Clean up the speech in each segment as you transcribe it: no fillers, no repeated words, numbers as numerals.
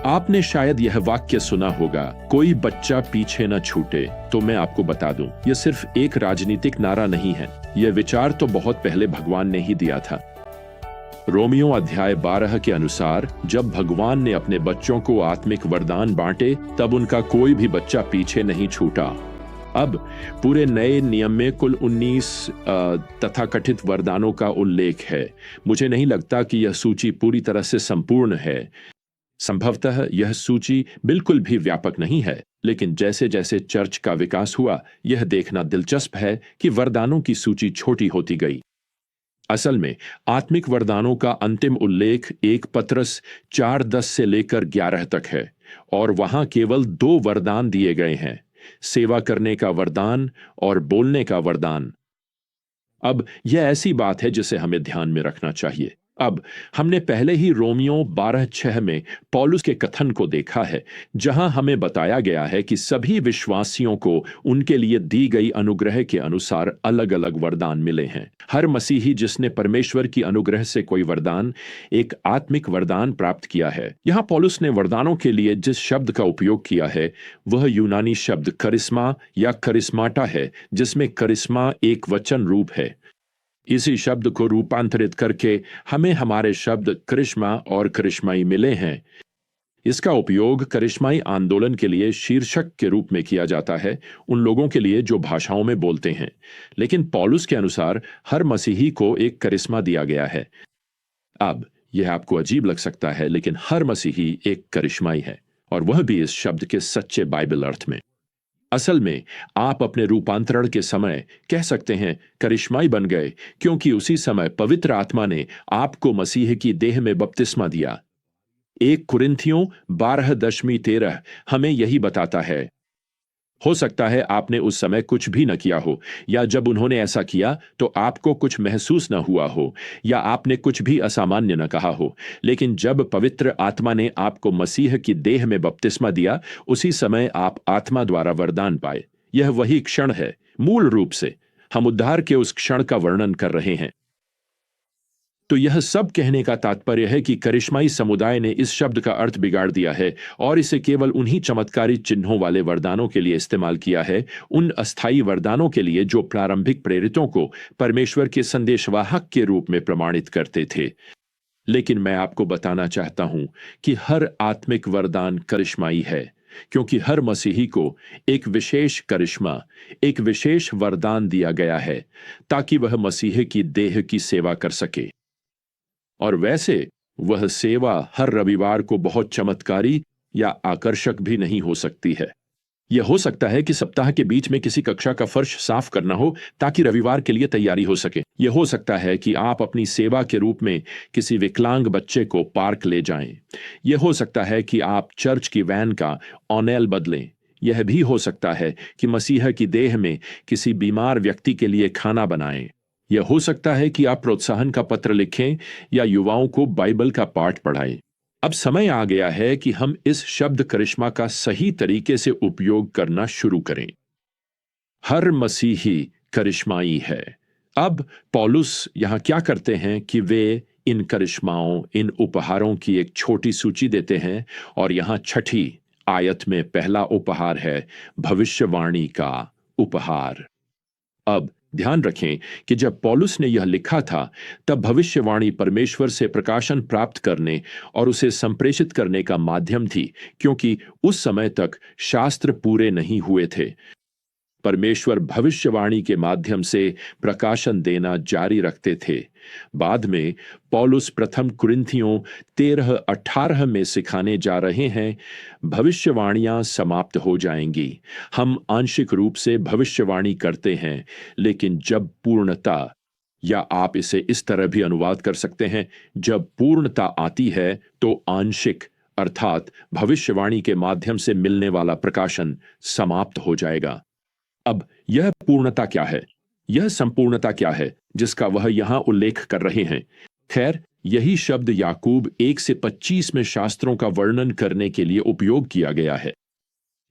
आपने शायद यह वाक्य सुना होगा, कोई बच्चा पीछे न छूटे। तो मैं आपको बता दूं, यह सिर्फ एक राजनीतिक नारा नहीं है। यह विचार तो बहुत पहले भगवान ने ही दिया था। रोमियो अध्याय 12 के अनुसार जब भगवान ने अपने बच्चों को आत्मिक वरदान बांटे, तब उनका कोई भी बच्चा पीछे नहीं छूटा। अब पूरे नए नियम में कुल 19 तथाकथित वरदानों का उल्लेख है। मुझे नहीं लगता कि यह सूची पूरी तरह से संपूर्ण है। संभवतः यह सूची बिल्कुल भी व्यापक नहीं है, लेकिन जैसे जैसे चर्च का विकास हुआ, यह देखना दिलचस्प है कि वरदानों की सूची छोटी होती गई। असल में आत्मिक वरदानों का अंतिम उल्लेख 1 पतरस 4:10 से लेकर 11 तक है, और वहां केवल 2 वरदान दिए गए हैं, सेवा करने का वरदान और बोलने का वरदान। अब यह ऐसी बात है जिसे हमें ध्यान में रखना चाहिए। अब हमने पहले ही रोमियो 12:6 में पौलुस के कथन को देखा है, जहां हमें बताया गया है कि सभी विश्वासियों को उनके लिए दी गई अनुग्रह के अनुसार अलग अलग वरदान मिले हैं। हर मसीही जिसने परमेश्वर की अनुग्रह से कोई वरदान, एक आत्मिक वरदान प्राप्त किया है। यहां पौलुस ने वरदानों के लिए जिस शब्द का उपयोग किया है, वह यूनानी शब्द करिश्मा या करिश्माटा है, जिसमें करिश्मा एक वचन रूप है। इसी शब्द को रूपांतरित करके हमें हमारे शब्द करिश्मा और करिश्माई मिले हैं। इसका उपयोग करिश्माई आंदोलन के लिए शीर्षक के रूप में किया जाता है, उन लोगों के लिए जो भाषाओं में बोलते हैं। लेकिन पौलुस के अनुसार हर मसीही को एक करिश्मा दिया गया है। अब यह आपको अजीब लग सकता है, लेकिन हर मसीही एक करिश्माई है, और वह भी इस शब्द के सच्चे बाइबल अर्थ में। असल में आप अपने रूपांतरण के समय कह सकते हैं करिश्माई बन गए, क्योंकि उसी समय पवित्र आत्मा ने आपको मसीह की देह में बपतिस्मा दिया। 1 कुरिन्थियों 12:13 हमें यही बताता है। हो सकता है आपने उस समय कुछ भी न किया हो, या जब उन्होंने ऐसा किया तो आपको कुछ महसूस न हुआ हो, या आपने कुछ भी असामान्य न कहा हो, लेकिन जब पवित्र आत्मा ने आपको मसीह की देह में बपतिस्मा दिया, उसी समय आप आत्मा द्वारा वरदान पाए। यह वही क्षण है। मूल रूप से हम उद्धार के उस क्षण का वर्णन कर रहे हैं। तो यह सब कहने का तात्पर्य है कि करिश्माई समुदाय ने इस शब्द का अर्थ बिगाड़ दिया है और इसे केवल उन्हीं चमत्कारी चिन्हों वाले वरदानों के लिए इस्तेमाल किया है, उन अस्थायी वरदानों के लिए जो प्रारंभिक प्रेरितों को परमेश्वर के संदेशवाहक के रूप में प्रमाणित करते थे। लेकिन मैं आपको बताना चाहता हूं कि हर आत्मिक वरदान करिश्माई है, क्योंकि हर मसीही को एक विशेष करिश्मा, एक विशेष वरदान दिया गया है, ताकि वह मसीह की देह की सेवा कर सके। और वैसे वह सेवा हर रविवार को बहुत चमत्कारी या आकर्षक भी नहीं हो सकती है। यह हो सकता है कि सप्ताह के बीच में किसी कक्षा का फर्श साफ करना हो ताकि रविवार के लिए तैयारी हो सके। यह हो सकता है कि आप अपनी सेवा के रूप में किसी विकलांग बच्चे को पार्क ले जाएं। यह हो सकता है कि आप चर्च की वैन का ऑनेल बदलें। यह भी हो सकता है कि मसीह की देह में किसी बीमार व्यक्ति के लिए खाना बनाएं। यह हो सकता है कि आप प्रोत्साहन का पत्र लिखें या युवाओं को बाइबल का पाठ पढ़ाएं। अब समय आ गया है कि हम इस शब्द करिश्मा का सही तरीके से उपयोग करना शुरू करें। हर मसीही करिश्माई है। अब पौलुस यहां क्या करते हैं कि वे इन करिश्माओं, इन उपहारों की एक छोटी सूची देते हैं, और यहां 6ठी आयत में पहला उपहार है भविष्यवाणी का उपहार। अब ध्यान रखें कि जब पौलुस ने यह लिखा था, तब भविष्यवाणी परमेश्वर से प्रकाशन प्राप्त करने और उसे संप्रेषित करने का माध्यम थी, क्योंकि उस समय तक शास्त्र पूरे नहीं हुए थे। परमेश्वर भविष्यवाणी के माध्यम से प्रकाशन देना जारी रखते थे। बाद में पौलुस प्रथम कुरिन्थियों 13:18 में सिखाने जा रहे हैं, भविष्यवाणियां समाप्त हो जाएंगी। हम आंशिक रूप से भविष्यवाणी करते हैं, लेकिन जब पूर्णता, या आप इसे इस तरह भी अनुवाद कर सकते हैं, जब पूर्णता आती है तो आंशिक अर्थात भविष्यवाणी के माध्यम से मिलने वाला प्रकाशन समाप्त हो जाएगा। अब यह पूर्णता क्या है, यह संपूर्णता क्या है जिसका वह यहां उल्लेख कर रहे हैं? खैर, यही शब्द याकूब 1 से 25 में शास्त्रों का वर्णन करने के लिए उपयोग किया गया है।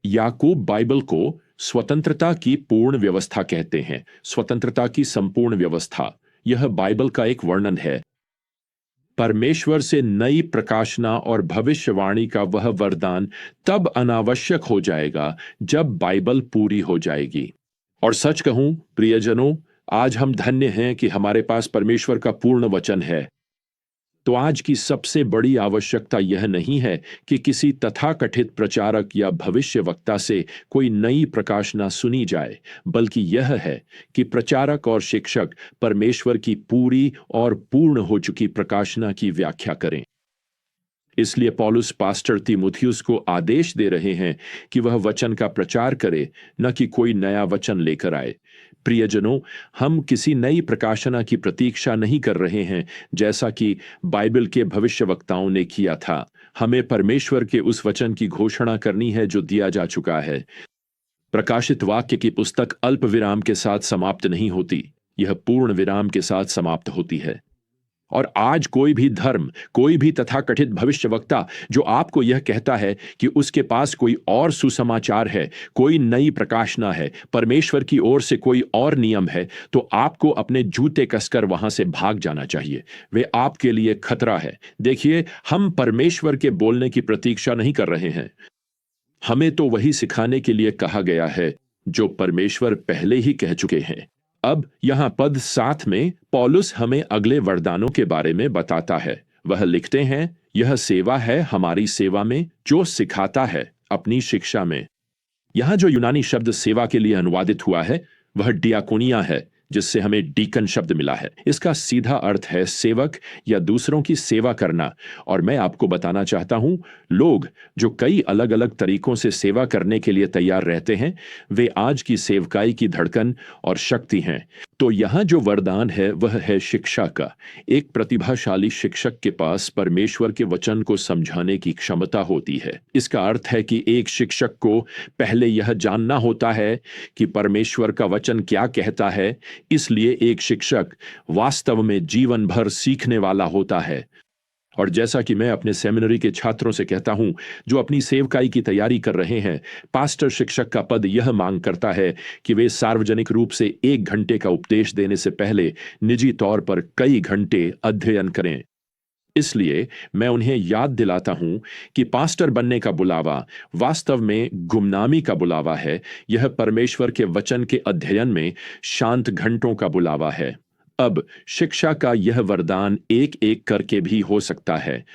याकूब बाइबल को स्वतंत्रता की पूर्ण व्यवस्था कहते हैं, स्वतंत्रता की संपूर्ण व्यवस्था। यह बाइबल का एक वर्णन है। परमेश्वर से नई प्रकाशना और भविष्यवाणी का वह वरदान तब अनावश्यक हो जाएगा जब बाइबल पूरी हो जाएगी। और सच कहूं प्रियजनों, आज हम धन्य हैं कि हमारे पास परमेश्वर का पूर्ण वचन है। तो आज की सबसे बड़ी आवश्यकता यह नहीं है कि किसी तथाकथित प्रचारक या भविष्यवक्ता से कोई नई प्रकाशना सुनी जाए, बल्कि यह है कि प्रचारक और शिक्षक परमेश्वर की पूरी और पूर्ण हो चुकी प्रकाशना की व्याख्या करें। इसलिए पौलुस पास्टर तीमुथियुस को आदेश दे रहे हैं कि वह वचन का प्रचार करे, न कि कोई नया वचन लेकर आए। प्रियजनों, हम किसी नई प्रकाशना की प्रतीक्षा नहीं कर रहे हैं, जैसा कि बाइबल के भविष्यवक्ताओं ने किया था। हमें परमेश्वर के उस वचन की घोषणा करनी है जो दिया जा चुका है। प्रकाशित वाक्य की पुस्तक अल्प विराम के साथ समाप्त नहीं होती, यह पूर्ण विराम के साथ समाप्त होती है। और आज कोई भी धर्म, कोई भी तथाकथित भविष्यवक्ता जो आपको यह कहता है कि उसके पास कोई और सुसमाचार है, कोई नई प्रकाशना है, परमेश्वर की ओर से कोई और नियम है, तो आपको अपने जूते कसकर वहां से भाग जाना चाहिए। वे आपके लिए खतरा है। देखिए, हम परमेश्वर के बोलने की प्रतीक्षा नहीं कर रहे हैं। हमें तो वही सिखाने के लिए कहा गया है जो परमेश्वर पहले ही कह चुके हैं। अब यहां पद 7 में पौलुस हमें अगले वरदानों के बारे में बताता है। वह लिखते हैं, यह सेवा है हमारी सेवा में जो सिखाता है अपनी शिक्षा में। यहां जो यूनानी शब्द सेवा के लिए अनुवादित हुआ है वह डियाकोनिया है, जिससे हमें डीकन शब्द मिला है। इसका सीधा अर्थ है सेवक या दूसरों की सेवा करना। और मैं आपको बताना चाहता हूं, लोग जो कई अलग अलग तरीकों से सेवा करने के लिए तैयार रहते हैं, वे आज की सेवकाई की धड़कन और शक्ति हैं। तो यहां जो वरदान है वह है शिक्षा का। एक प्रतिभाशाली शिक्षक के पास परमेश्वर के वचन को समझाने की क्षमता होती है। इसका अर्थ है कि एक शिक्षक को पहले यह जानना होता है कि परमेश्वर का वचन क्या कहता है। इसलिए एक शिक्षक वास्तव में जीवन भर सीखने वाला होता है। और जैसा कि मैं अपने सेमिनरी के छात्रों से कहता हूं जो अपनी सेवकाई की तैयारी कर रहे हैं, पास्टर शिक्षक का पद यह मांग करता है कि वे सार्वजनिक रूप से 1 घंटे का उपदेश देने से पहले निजी तौर पर कई घंटे अध्ययन करें। इसलिए मैं उन्हें याद दिलाता हूं कि पास्टर बनने का बुलावा वास्तव में गुमनामी का बुलावा है। यह परमेश्वर के वचन के अध्ययन में शांत घंटों का बुलावा है। अब शिक्षा का यह वरदान एक एक करके भी हो सकता है।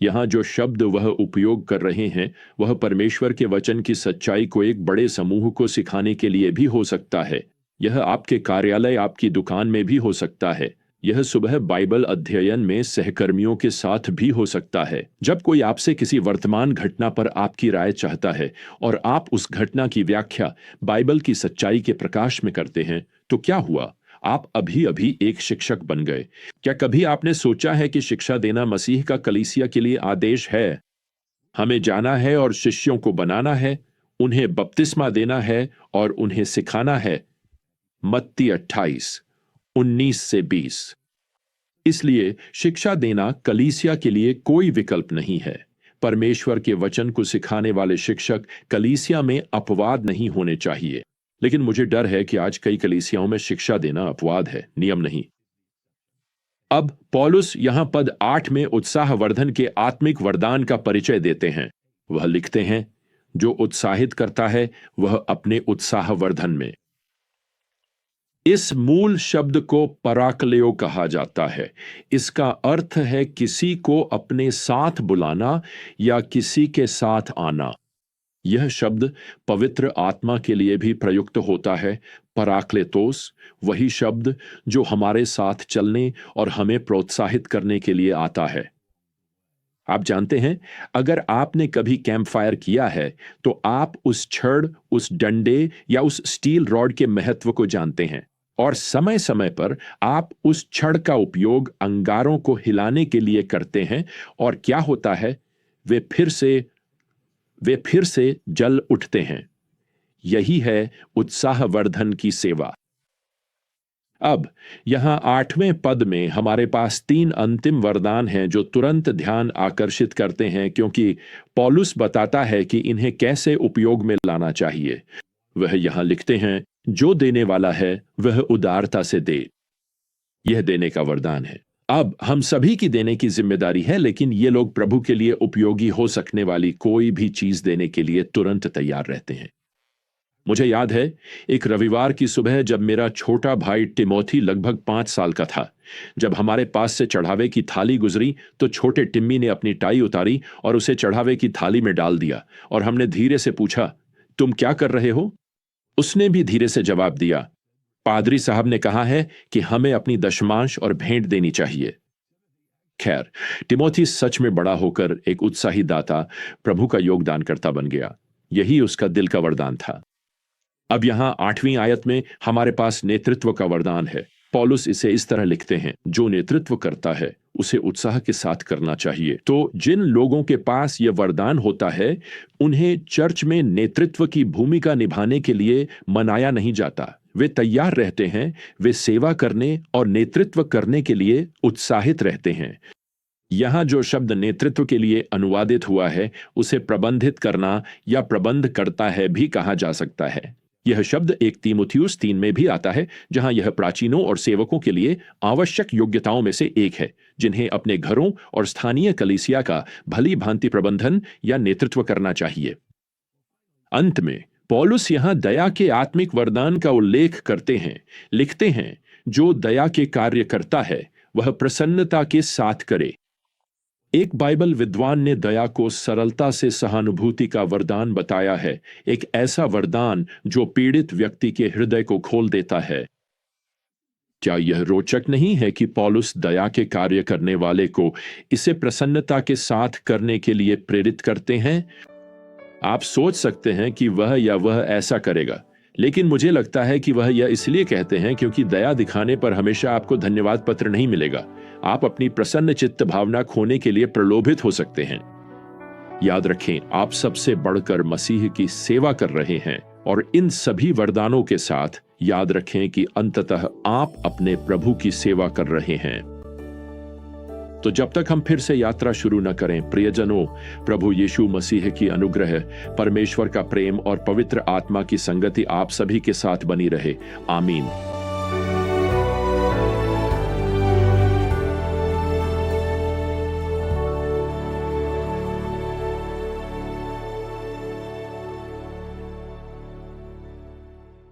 यहां जो शब्द वह उपयोग कर रहे हैं वह परमेश्वर के वचन की सच्चाई को एक बड़े समूह को सिखाने के लिए भी हो सकता है। यह आपके कार्यालय, आपकी दुकान में भी हो सकता है। यह सुबह बाइबल अध्ययन में सहकर्मियों के साथ भी हो सकता है। जब कोई आपसे किसी वर्तमान घटना पर आपकी राय चाहता है और आप उस घटना की व्याख्या बाइबल की सच्चाई के प्रकाश में करते हैं, तो क्या हुआ? आप अभी अभी एक शिक्षक बन गए। क्या कभी आपने सोचा है कि शिक्षा देना मसीह का कलीसिया के लिए आदेश है? हमें जाना है और शिष्यों को बनाना है, उन्हें बपतिस्मा देना है और उन्हें सिखाना है। मत्ती 28:19-20। इसलिए शिक्षा देना कलीसिया के लिए कोई विकल्प नहीं है। परमेश्वर के वचन को सिखाने वाले शिक्षक कलीसिया में अपवाद नहीं होने चाहिए। लेकिन मुझे डर है कि आज कई कलीसियाओं में शिक्षा देना अपवाद है, नियम नहीं। अब पौलुस यहां पद 8 में उत्साहवर्धन के आत्मिक वरदान का परिचय देते हैं। वह लिखते हैं, जो उत्साहित करता है वह अपने उत्साहवर्धन में। इस मूल शब्द को पराक्लेयो कहा जाता है। इसका अर्थ है किसी को अपने साथ बुलाना या किसी के साथ आना। यह शब्द पवित्र आत्मा के लिए भी प्रयुक्त होता है। पराक्लेतोस वही शब्द जो हमारे साथ चलने और हमें प्रोत्साहित करने के लिए आता है। आप जानते हैं, अगर आपने कभी कैंप फायर किया है तो आप उस छड़, उस डंडे या उस स्टील रॉड के महत्व को जानते हैं। और समय समय पर आप उस छड़ का उपयोग अंगारों को हिलाने के लिए करते हैं और क्या होता है, वे फिर से जल उठते हैं। यही है उत्साहवर्धन की सेवा। अब यहां 8वें पद में हमारे पास 3 अंतिम वरदान हैं जो तुरंत ध्यान आकर्षित करते हैं, क्योंकि पौलुस बताता है कि इन्हें कैसे उपयोग में लाना चाहिए। वह यहां लिखते हैं, जो देने वाला है वह उदारता से दे। यह देने का वरदान है। अब हम सभी की देने की जिम्मेदारी है, लेकिन ये लोग प्रभु के लिए उपयोगी हो सकने वाली कोई भी चीज देने के लिए तुरंत तैयार रहते हैं। मुझे याद है एक रविवार की सुबह जब मेरा छोटा भाई टिमोथी लगभग 5 साल का था, जब हमारे पास से चढ़ावे की थाली गुजरी तो छोटे टिम्मी ने अपनी टाई उतारी और उसे चढ़ावे की थाली में डाल दिया और हमने धीरे से पूछा, तुम क्या कर रहे हो? उसने भी धीरे से जवाब दिया, पादरी साहब ने कहा है कि हमें अपनी दशमांश और भेंट देनी चाहिए। खैर, टिमोथी सच में बड़ा होकर एक उत्साही दाता, प्रभु का योगदान करता बन गया। यही उसका दिल का वरदान था। अब यहां 8वीं आयत में हमारे पास नेतृत्व का वरदान है। पौलुस इसे इस तरह लिखते हैं, जो नेतृत्व करता है उसे उत्साह के साथ करना चाहिए। तो जिन लोगों के पास यह वरदान होता है, उन्हें चर्च में नेतृत्व की भूमिका निभाने के लिए मनाया नहीं जाता। वे तैयार रहते हैं, वे सेवा करने और नेतृत्व करने के लिए उत्साहित रहते हैं। यहां जो शब्द नेतृत्व के लिए अनुवादित हुआ है, उसे प्रबंधित करना या प्रबंध करता है भी कहा जा सकता है। यह शब्द 1 तीमुथियुस 3 में भी आता है, जहां यह प्राचीनों और सेवकों के लिए आवश्यक योग्यताओं में से एक है, जिन्हें अपने घरों और स्थानीय कलीसिया का भली भांति प्रबंधन या नेतृत्व करना चाहिए। अंत में पौलुस यहां दया के आत्मिक वरदान का उल्लेख करते हैं। लिखते हैं, जो दया के कार्य करता है वह प्रसन्नता के साथ करे। एक बाइबल विद्वान ने दया को सरलता से सहानुभूति का वरदान बताया है, एक ऐसा वरदान जो पीड़ित व्यक्ति के हृदय को खोल देता है। क्या यह रोचक नहीं है कि पौलुस दया के कार्य करने वाले को इसे प्रसन्नता के साथ करने के लिए प्रेरित करते हैं? आप सोच सकते हैं कि वह ऐसा करेगा, लेकिन मुझे लगता है कि वह यह इसलिए कहते हैं क्योंकि दया दिखाने पर हमेशा आपको धन्यवाद पत्र नहीं मिलेगा। आप अपनी प्रसन्न चित्त भावना खोने के लिए प्रलोभित हो सकते हैं। याद रखें, आप सबसे बढ़कर मसीह की सेवा कर रहे हैं, और इन सभी वरदानों के साथ याद रखें कि अंततः आप अपने प्रभु की सेवा कर रहे हैं। तो जब तक हम फिर से यात्रा शुरू न करें, प्रियजनों, प्रभु यीशु मसीह की अनुग्रह, परमेश्वर का प्रेम और पवित्र आत्मा की संगति आप सभी के साथ बनी रहे। आमीन।